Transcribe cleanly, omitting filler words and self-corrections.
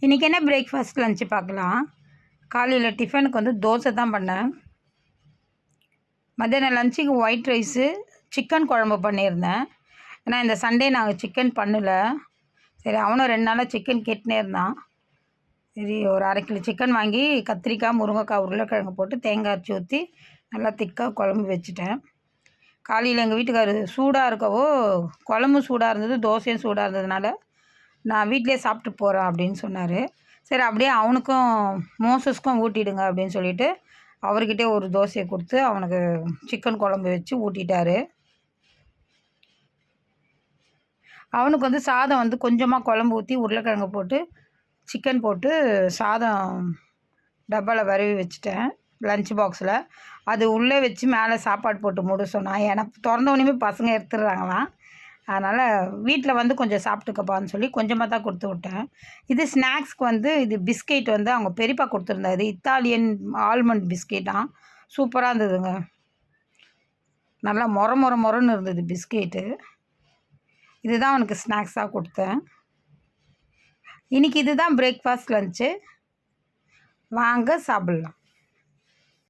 இன்றைக்கி என்ன breakfast lunch பார்க்கலாம். காலையில் டிஃபனுக்கு வந்து தோசை தான் பண்ணேன். மத்தியானம் லஞ்சுக்கு ஒயிட் ரைஸு, சிக்கன் குழம்பு பண்ணியிருந்தேன். ஏன்னா இந்த சண்டே நாங்கள் சிக்கன் பண்ணலை. சரி, அவனும் 2 நாளாக சிக்கன் கேட்டுனே இருந்தான். சரி, ஒரு 1/2 கிலோ சிக்கன் வாங்கி கத்திரிக்காய், முருங்கைக்காய், உருளைக்கிழங்கு போட்டு தேங்காய் அரைச்சி ஊற்றி நல்லா திக்காக குழம்பு வச்சுட்டேன். காலையில் எங்கள் வீட்டுக்காரர் சூடாக இருக்கவோ, குழம்பு சூடாக இருந்தது, தோசையும் சூடாக இருந்ததுனால நான் வீட்டிலே சாப்பிட்டு போகிறேன் அப்படின்னு சொன்னார். சரி, அப்படியே அவனுக்கும் மோசஸ்க்கும் ஊட்டிடுங்க அப்படின்னு சொல்லிவிட்டு அவர்கிட்டே ஒரு தோசையை கொடுத்து அவனுக்கு சிக்கன் குழம்பு வச்சு ஊட்டிட்டாரு. அவனுக்கு வந்து சாதம் வந்து கொஞ்சமாக குழம்பு ஊற்றி உருளைக்கிழங்கு போட்டு சிக்கன் போட்டு சாதம் டப்பாவில் வரவி வச்சுட்டேன் லஞ்ச் பாக்ஸில். அது உள்ளே வச்சு மேலே சாப்பாடு போட்டு மூட சொன்னான். எனக்கு திறந்தோடனே பசங்க எடுத்துடுறாங்களாம். அதனால் வீட்டில் வந்து கொஞ்சம் சாப்பிட்டுக்கப்பான்னு சொல்லி கொஞ்சமாக தான் கொடுத்து விட்டேன். இது ஸ்நாக்ஸ்க்கு வந்து இது பிஸ்கெட் வந்து அவங்க பெரியப்பா கொடுத்துருந்தா. இது இத்தாலியன் ஆல்மண்ட் பிஸ்கெட்டாம். சூப்பராக இருந்ததுங்க. நல்லா மொரன்னு இருந்தது பிஸ்கெட்டு. இதுதான் அவனுக்கு ஸ்நாக்ஸாக கொடுத்தேன். இன்றைக்கி இதுதான் பிரேக்ஃபாஸ்ட் லஞ்சு. வாங்க சாப்பிட்லாம்.